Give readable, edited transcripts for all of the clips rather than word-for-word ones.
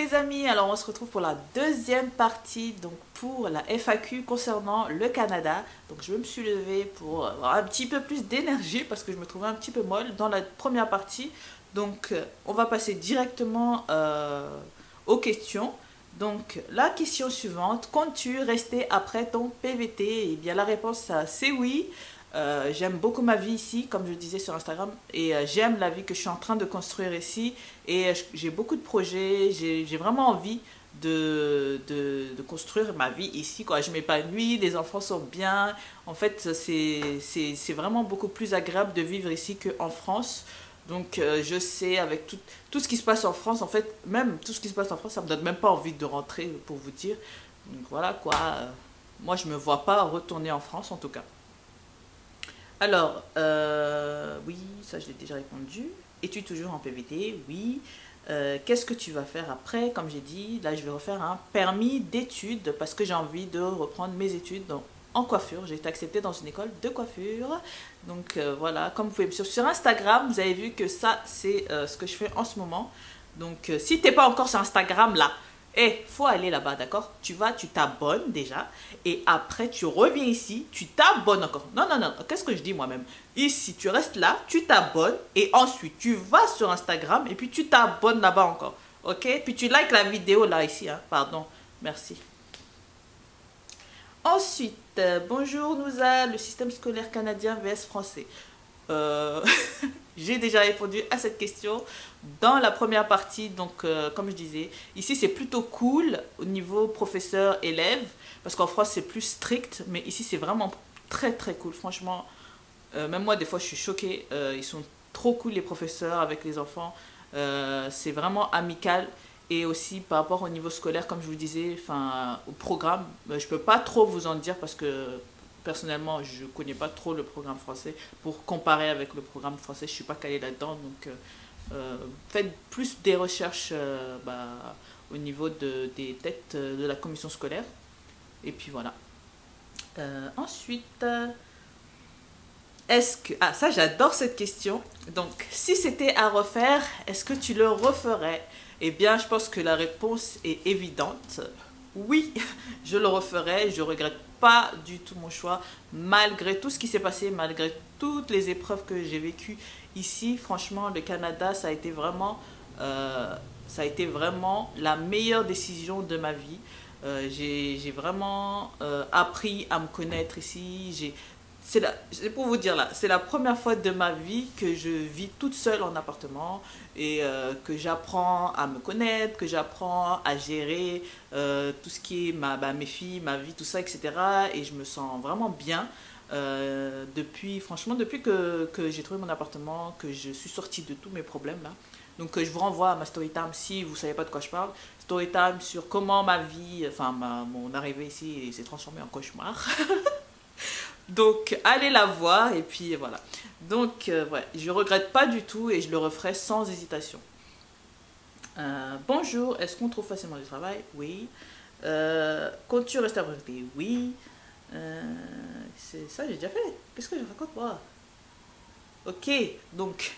les amis, alors on se retrouve pour la deuxième partie, donc pour la FAQ concernant le Canada. Donc je me suis levée pour avoir un petit peu plus d'énergie parce que je me trouvais un petit peu molle dans la première partie. Donc on va passer directement aux questions. Donc la question suivante, comptes-tu rester après ton PVT? Eh bien la réponse c'est oui. J'aime beaucoup ma vie ici, comme je disais sur Instagram, et j'aime la vie que je suis en train de construire ici. Et j'ai beaucoup de projets, j'ai vraiment envie de construire ma vie ici, quoi. Je m'épanouis, les enfants sont bien. En fait, c'est vraiment beaucoup plus agréable de vivre ici qu'en France. Donc, je sais, avec tout ce qui se passe en France, en fait, même tout ce qui se passe en France, ça me donne même pas envie de rentrer, pour vous dire. Donc, voilà, quoi. Moi, je me vois pas retourner en France, en tout cas. Alors, oui, ça je l'ai déjà répondu. Es-tu toujours en PVT? Oui. Qu'est-ce que tu vas faire après? Comme j'ai dit, là je vais refaire un permis d'études parce que j'ai envie de reprendre mes études en coiffure. J'ai été acceptée dans une école de coiffure. Donc voilà, comme vous pouvez me suivre sur Instagram, vous avez vu que ça c'est ce que je fais en ce moment. Donc si t'es pas encore sur Instagram là, faut aller là-bas, d'accord? Tu vas, tu t'abonnes déjà, et après tu reviens ici, tu t'abonnes encore. Non, non, non, qu'est-ce que je dis moi-même? Ici, tu restes là, tu t'abonnes, et ensuite tu vas sur Instagram, et puis tu t'abonnes là-bas encore, ok? Puis tu likes la vidéo là, ici, hein, pardon, merci. Ensuite, bonjour Nouza, le système scolaire canadien vs français. Euh, J'ai déjà répondu à cette question dans la première partie. Donc, comme je disais, ici c'est plutôt cool au niveau professeur-élève, parce qu'en France c'est plus strict, mais ici c'est vraiment très très cool. Franchement, même moi des fois je suis choquée. Ils sont trop cool les professeurs avec les enfants. C'est vraiment amical. Et aussi par rapport au niveau scolaire, comme je vous disais, enfin au programme, je peux pas trop vous en dire parce que personnellement je connais pas trop le programme français. Pour comparer avec le programme français, je suis pas calée là-dedans. Donc faites plus des recherches au niveau des têtes de la commission scolaire. Et puis voilà. Ensuite, est-ce que... Ah, ça j'adore cette question. Donc, si c'était à refaire, est-ce que tu le referais? Eh bien, je pense que la réponse est évidente. Oui, je le referais. Je regrette pas du tout mon choix, malgré tout ce qui s'est passé, malgré toutes les épreuves que j'ai vécues ici. Franchement, le Canada, ça a été vraiment la meilleure décision de ma vie. J'ai vraiment appris à me connaître ici. C'est pour vous dire là, c'est la première fois de ma vie que je vis toute seule en appartement et que j'apprends à me connaître, que j'apprends à gérer tout ce qui est mes filles, ma vie, tout ça, etc. Et je me sens vraiment bien franchement, depuis que j'ai trouvé mon appartement, que je suis sortie de tous mes problèmes là. Donc je vous renvoie à ma story time si vous ne savez pas de quoi je parle. Story time sur comment ma vie, mon arrivée ici s'est transformée en cauchemar. Donc allez la voir et puis voilà. Donc ouais, je regrette pas du tout et je le referai sans hésitation. Bonjour, est-ce qu'on trouve facilement du travail? Oui. Comptes-tu rester à Bruxelles? Oui. C'est ça, j'ai déjà fait. Qu'est-ce que je raconte moi? Ok, donc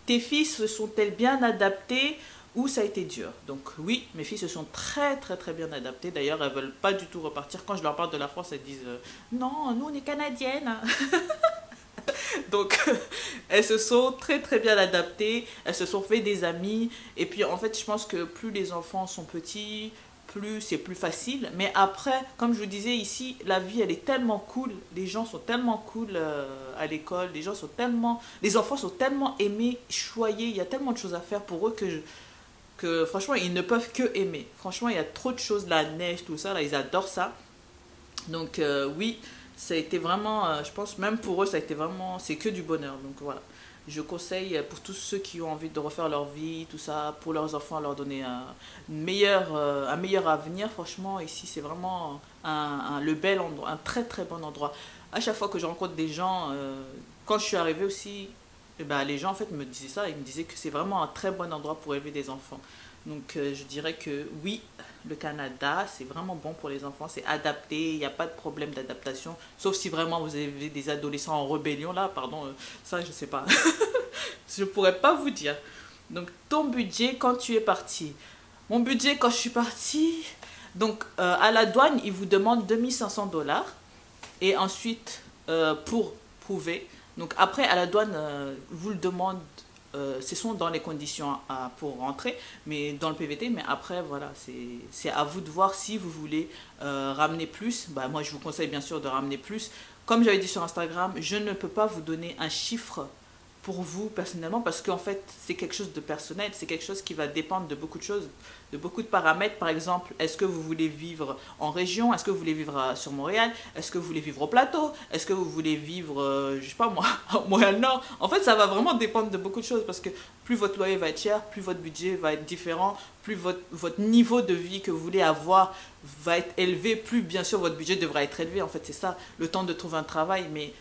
tes filles se sont-elles bien adaptées ou ça a été dur? Donc oui, mes filles se sont très très très bien adaptées. D'ailleurs, elles veulent pas du tout repartir. Quand je leur parle de la France, elles disent non, nous on est canadiennes. Donc elles se sont très très bien adaptées. Elles se sont fait des amis. Et puis en fait, je pense que plus les enfants sont petits, plus c'est plus facile. Mais après, comme je vous disais ici, la vie elle est tellement cool. Les gens sont tellement cool à l'école. Les enfants sont tellement aimés, choyés. Il y a tellement de choses à faire pour eux que franchement ils ne peuvent que aimer. Franchement il y a trop de choses, la neige, tout ça, là ils adorent ça. Donc oui, ça a été vraiment, je pense même pour eux ça a été vraiment, c'est que du bonheur. Donc voilà, je conseille pour tous ceux qui ont envie de refaire leur vie, tout ça, pour leurs enfants, leur donner un meilleur avenir. Franchement ici c'est vraiment le bel endroit, un très très bon endroit. À chaque fois que je rencontre des gens, quand je suis arrivée aussi, eh ben, les gens en fait me disaient ça, ils me disaient que c'est vraiment un très bon endroit pour élever des enfants. Donc je dirais que oui, le Canada c'est vraiment bon pour les enfants, c'est adapté, il n'y a pas de problème d'adaptation, sauf si vraiment vous avez des adolescents en rébellion là, pardon, ça je sais pas, je pourrais pas vous dire. Donc ton budget quand tu es parti. Mon budget quand je suis partie, donc à la douane, ils vous demandent 2500 $. Et ensuite, pour prouver, donc après à la douane, vous le demande, ce sont dans les conditions pour rentrer, mais dans le PVT, mais après, voilà, c'est à vous de voir si vous voulez ramener plus. Bah, moi, je vous conseille bien sûr de ramener plus. Comme j'avais dit sur Instagram, je ne peux pas vous donner un chiffre pour vous personnellement parce qu'en fait c'est quelque chose de personnel, c'est quelque chose qui va dépendre de beaucoup de choses, de beaucoup de paramètres. Par exemple, est-ce que vous voulez vivre en région, est-ce que vous voulez vivre sur Montréal, est-ce que vous voulez vivre au plateau, est-ce que vous voulez vivre je sais pas moi à Montréal Nord. En fait ça va vraiment dépendre de beaucoup de choses parce que plus votre loyer va être cher, plus votre budget va être différent, plus votre niveau de vie que vous voulez avoir va être élevé, plus bien sûr votre budget devra être élevé. En fait c'est ça, le temps de trouver un travail. Mais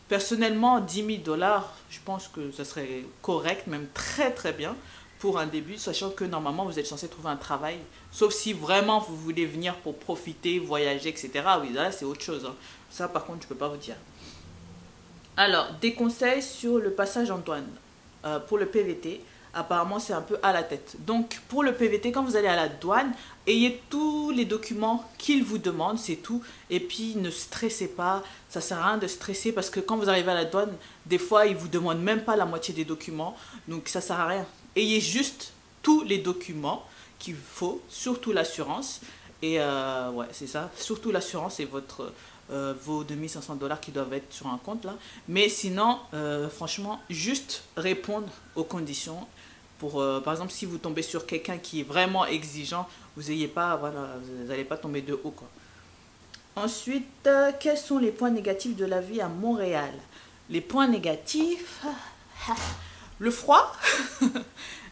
personnellement, 10 000 $, je pense que ça serait correct, même très très bien pour un début, sachant que normalement vous êtes censé trouver un travail, sauf si vraiment vous voulez venir pour profiter, voyager, etc. Oui, là c'est autre chose, hein. Ça par contre je peux pas vous dire. Alors, des conseils sur le passage en douane. Pour le PVT, apparemment c'est un peu à la tête. Donc pour le PVT, quand vous allez à la douane, ayez tous les documents qu'ils vous demandent, c'est tout. Et puis ne stressez pas, ça sert à rien de stresser parce que quand vous arrivez à la douane, des fois ils vous demandent même pas la moitié des documents, donc ça sert à rien. Ayez juste tous les documents qu'il faut, surtout l'assurance. Et ouais, c'est ça, surtout l'assurance et vos 2500 $ qui doivent être sur un compte là. Mais sinon, franchement, juste répondre aux conditions. Pour, par exemple, si vous tombez sur quelqu'un qui est vraiment exigeant, vous n'allez pas, voilà, vous n'allez pas tomber de haut, quoi. Ensuite, quels sont les points négatifs de la vie à Montréal? Les points négatifs, le froid,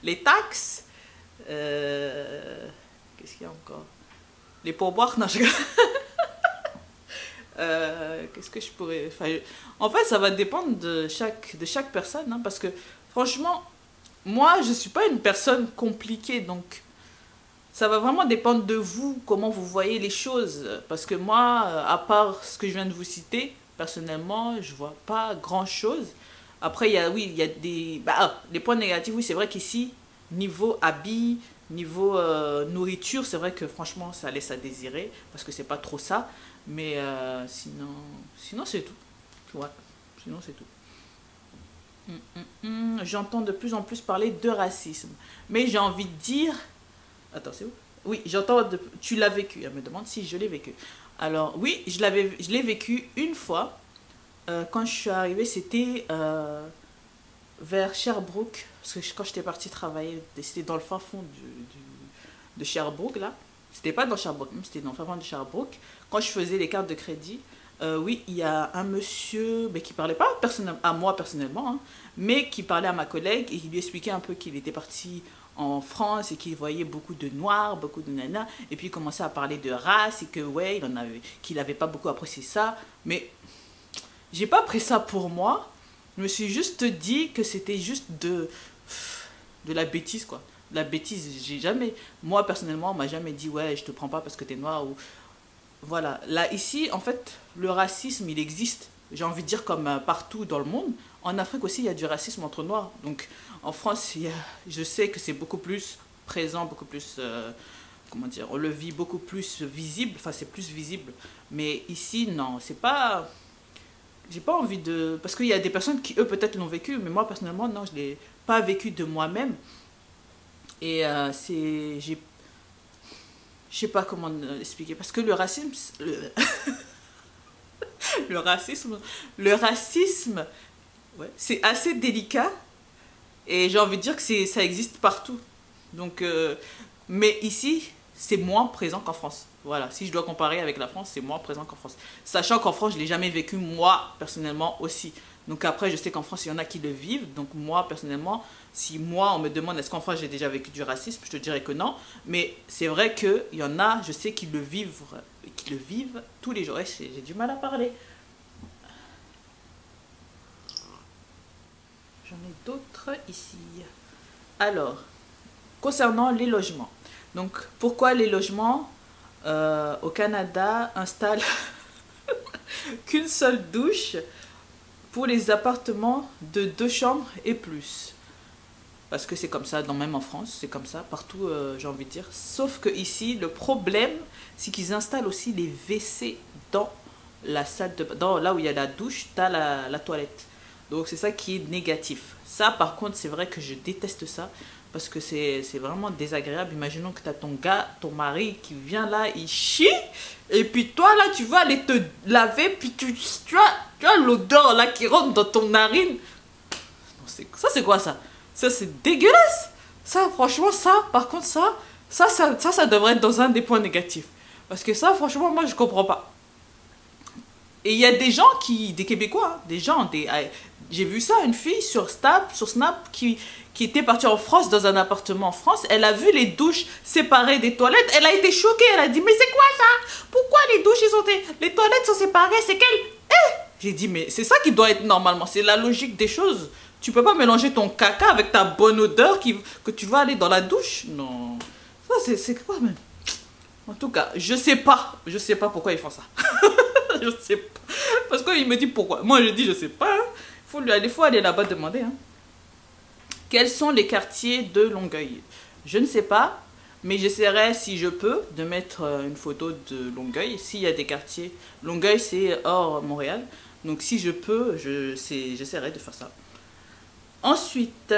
les taxes, qu'est-ce qu'il y a encore? Les pourboires, non, je rigole. Qu'est-ce que je pourrais... Enfin, en fait, ça va dépendre de chaque personne, hein, parce que franchement, moi, je ne suis pas une personne compliquée, donc ça va vraiment dépendre de vous, comment vous voyez les choses. Parce que moi, à part ce que je viens de vous citer, personnellement, je vois pas grand-chose. Après, oui, il y a des... Bah, les points négatifs, oui, c'est vrai qu'ici, niveau habits, niveau nourriture, c'est vrai que franchement, ça laisse à désirer, parce que c'est pas trop ça. Mais sinon c'est tout. Ouais, sinon c'est tout. J'entends de plus en plus parler de racisme. Mais j'ai envie de dire... Attends, c'est où? Oui, tu l'as vécu. Elle me demande si je l'ai vécu. Alors, oui, je l'ai vécu une fois. Quand je suis arrivée, c'était vers Sherbrooke. Parce que quand j'étais partie travailler, c'était dans le fin fond de Sherbrooke, là. C'était pas dans Sherbrooke, c'était dans le fin fond de Sherbrooke. Quand je faisais les cartes de crédit, oui, il y a un monsieur mais qui parlait pas à moi personnellement, hein, mais qui parlait à ma collègue et qui lui expliquait un peu qu'il était parti en France et qu'il voyait beaucoup de noirs, beaucoup de nanas, et puis il commençait à parler de race et que ouais, qu'il avait pas beaucoup apprécié ça, mais j'ai pas pris ça pour moi. Je me suis juste dit que c'était juste de la bêtise, quoi. De la bêtise, moi personnellement, on m'a jamais dit ouais, je te prends pas parce que t'es noir ou voilà. Là ici, en fait, le racisme, il existe. J'ai envie de dire comme partout dans le monde. En Afrique aussi, il y a du racisme entre noirs. Donc en France, je sais que c'est beaucoup plus présent, beaucoup plus comment dire, on le vit beaucoup plus visible. Enfin, c'est plus visible. Mais ici, non, c'est pas. J'ai pas envie de... Parce qu'il y a des personnes qui, eux, peut-être l'ont vécu, mais moi, personnellement, non, je ne l'ai pas vécu de moi-même. Et je sais pas comment expliquer. Parce que le racisme... le racisme, ouais, c'est assez délicat. Et j'ai envie de dire que ça existe partout. Donc, mais ici, c'est moins présent qu'en France. Voilà, si je dois comparer avec la France, c'est moins présent qu'en France. Sachant qu'en France, je ne l'ai jamais vécu, moi, personnellement, aussi. Donc après, je sais qu'en France, il y en a qui le vivent. Donc moi, personnellement, si moi, on me demande est-ce qu'en France, j'ai déjà vécu du racisme, je te dirais que non. Mais c'est vrai qu'il y en a, je sais, qui le vivent tous les jours. J'ai du mal à parler. J'en ai d'autres ici. Alors, concernant les logements. Donc, pourquoi les logements au Canada installent qu'une seule douche pour les appartements de 2 chambres et plus? parce que c'est comme ça, même en France, c'est comme ça, partout, j'ai envie de dire. Sauf que ici, le problème, c'est qu'ils installent aussi les WC dans la salle de... Dans, là où il y a la douche, tu as la toilette. Donc c'est ça qui est négatif. Ça, par contre, c'est vrai que je déteste ça, parce que c'est vraiment désagréable. Imaginons que tu as ton gars, ton mari, qui vient là, il chie, et puis toi, là, tu vas aller te laver, puis tu as l'odeur, là, qui rentre dans ton narine. Ça, c'est quoi, ça? Ça, c'est dégueulasse. Ça, franchement, ça, par contre, ça devrait être dans un des points négatifs. Parce que ça, franchement, moi, je comprends pas. Et il y a des gens des Québécois, hein, j'ai vu ça, une fille sur Snap qui était partie en France, dans un appartement en France. Elle a vu les douches séparées des toilettes. Elle a été choquée. Elle a dit, mais c'est quoi ça? Pourquoi les douches, les toilettes sont séparées? C'est quelle... J'ai dit, mais c'est ça qui doit être normalement. C'est la logique des choses. Tu peux pas mélanger ton caca avec ta bonne odeur que tu vas aller dans la douche. Non. Ça, c'est quoi même? En tout cas, je sais pas. Je sais pas pourquoi ils font ça. Je sais pas. Parce qu'il me dit pourquoi. Moi, je dis, je sais pas. Il faut aller là-bas demander. Hein. Quels sont les quartiers de Longueuil? Je ne sais pas. Mais j'essaierai, si je peux, de mettre une photo de Longueuil. S'il y a des quartiers. Longueuil, c'est hors Montréal. Donc, si je peux, j'essaierai de faire ça. Ensuite,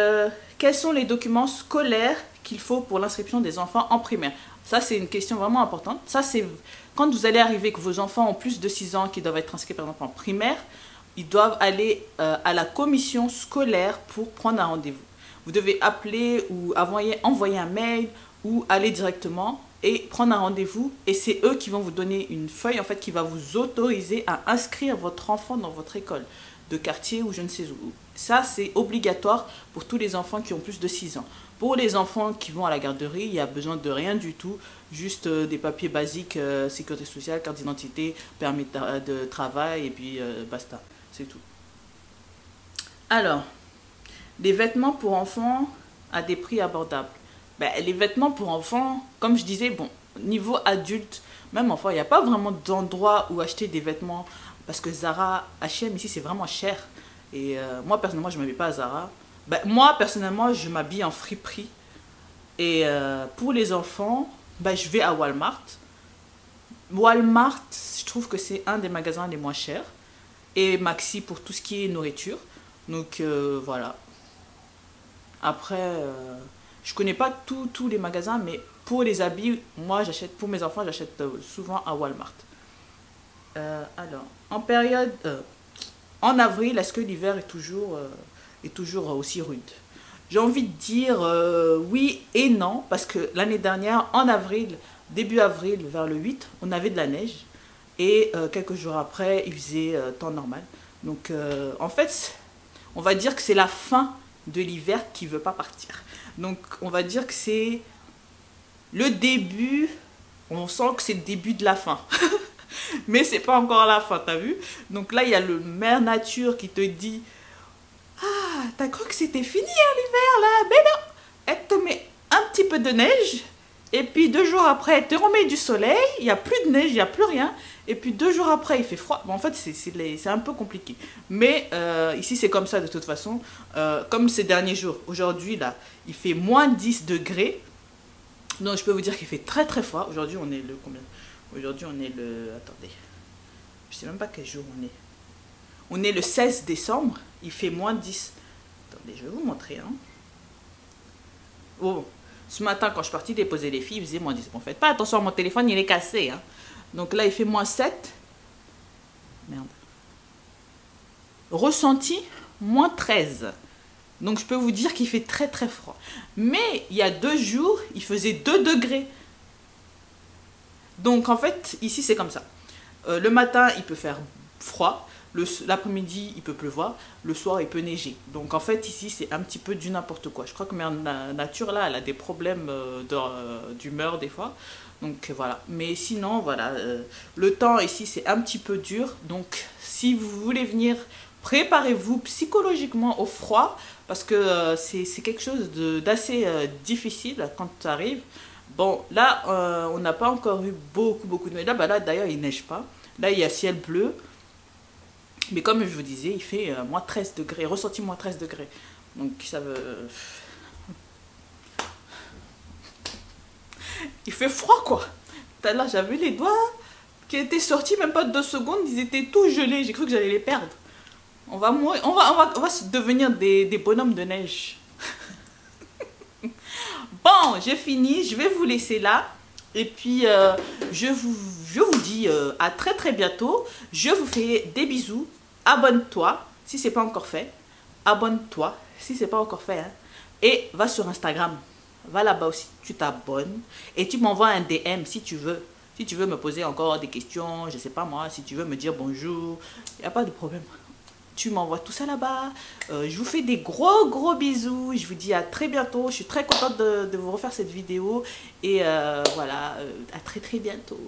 quels sont les documents scolaires qu'il faut pour l'inscription des enfants en primaire? Ça, c'est une question vraiment importante. Ça, c'est quand vous allez arriver, que vos enfants ont plus de 6 ans, qui doivent être inscrits par exemple en primaire, ils doivent aller à la commission scolaire pour prendre un rendez-vous. Vous devez appeler ou envoyer un mail ou aller directement et prendre un rendez-vous. Et c'est eux qui vont vous donner une feuille en fait qui va vous autoriser à inscrire votre enfant dans votre école de quartier ou je ne sais où. Ça, c'est obligatoire pour tous les enfants qui ont plus de 6 ans. Pour les enfants qui vont à la garderie, il n'y a besoin de rien du tout, juste des papiers basiques, sécurité sociale, carte d'identité, permis de travail et puis basta, c'est tout. Alors, les vêtements pour enfants à des prix abordables. Ben, les vêtements pour enfants, comme je disais, bon, niveau adulte, même enfant, il n'y a pas vraiment d'endroit où acheter des vêtements parce que Zara, H&M ici, c'est vraiment cher. Et moi, personnellement, je ne m'habille pas à Zara. Ben, moi, personnellement, je m'habille en friperie. Et pour les enfants, ben, je vais à Walmart. Walmart, je trouve que c'est un des magasins les moins chers. Et Maxi pour tout ce qui est nourriture. Donc, voilà. Après, je connais pas tous les magasins, mais pour les habits, moi, j'achète, pour mes enfants, j'achète souvent à Walmart. Alors, en avril, est-ce que l'hiver est toujours aussi rude? J'ai envie de dire oui et non, parce que l'année dernière, en avril, début avril, vers le 8, on avait de la neige. Et quelques jours après, il faisait temps normal. Donc, en fait, on va dire que c'est la fin de l'hiver qui ne veut pas partir. Donc, on va dire que c'est le début, on sent que c'est le début de la fin. Mais c'est pas encore la fin, t'as vu? Donc là, il y a le Mère Nature qui te dit « Ah, t'as cru que c'était fini hein, l'hiver là? Mais non! Elle te met un petit peu de neige, et puis 2 jours après, elle te remet du soleil, il n'y a plus de neige, il n'y a plus rien, et puis 2 jours après, il fait froid. » Bon, en fait, c'est un peu compliqué. Mais ici, c'est comme ça de toute façon. Comme ces derniers jours, aujourd'hui, là, il fait moins 10 degrés. Donc, je peux vous dire qu'il fait très très froid. Aujourd'hui, on est le combien? Aujourd'hui, on est le... Attendez. Je sais même pas quel jour on est. On est le 16 décembre. Il fait moins 10. Attendez, je vais vous montrer. Hein. Oh, ce matin, quand je suis partie déposer les filles, il faisait moins 10. Bon, faites pas attention, mon téléphone, il est cassé. Hein. Donc là, il fait moins 7. Merde. Ressenti, moins 13. Donc, je peux vous dire qu'il fait très très froid. Mais, il y a 2 jours, il faisait 2 degrés. Donc en fait, ici c'est comme ça. Le matin, il peut faire froid. L'après-midi, il peut pleuvoir. Le soir, il peut neiger. Donc en fait, ici, c'est un petit peu du n'importe quoi. Je crois que Mère Nature, là, elle a des problèmes d'humeur des fois. Donc voilà. Mais sinon, voilà. Le temps ici, c'est un petit peu dur. Donc si vous voulez venir, préparez-vous psychologiquement au froid. Parce que c'est quelque chose d'assez difficile quand ça arrive. Bon, là, on n'a pas encore eu beaucoup de neige. Là, bah là d'ailleurs, il ne neige pas. Là, il y a ciel bleu. Mais comme je vous disais, il fait moins 13 degrés, ressenti moins 13 degrés. Donc, ça veut... Il fait froid quoi. Tout à l'heure j'avais les doigts qui étaient sortis même pas 2 secondes, ils étaient tout gelés, j'ai cru que j'allais les perdre. On va mourir, on va devenir des bonhommes de neige. Bon, j'ai fini, je vais vous laisser là. Et puis, je vous dis à très très bientôt. Je vous fais des bisous. Abonne-toi si ce n'est pas encore fait. Abonne-toi si ce n'est pas encore fait. Hein. Et va sur Instagram. Va là-bas aussi. Tu t'abonnes. Et tu m'envoies un DM si tu veux. Si tu veux me poser encore des questions, je ne sais pas moi. Si tu veux me dire bonjour, il n'y a pas de problème. Tu m'envoies tout ça là-bas. Je vous fais des gros bisous. Je vous dis à très bientôt. Je suis très contente de vous refaire cette vidéo. Et voilà, à très bientôt.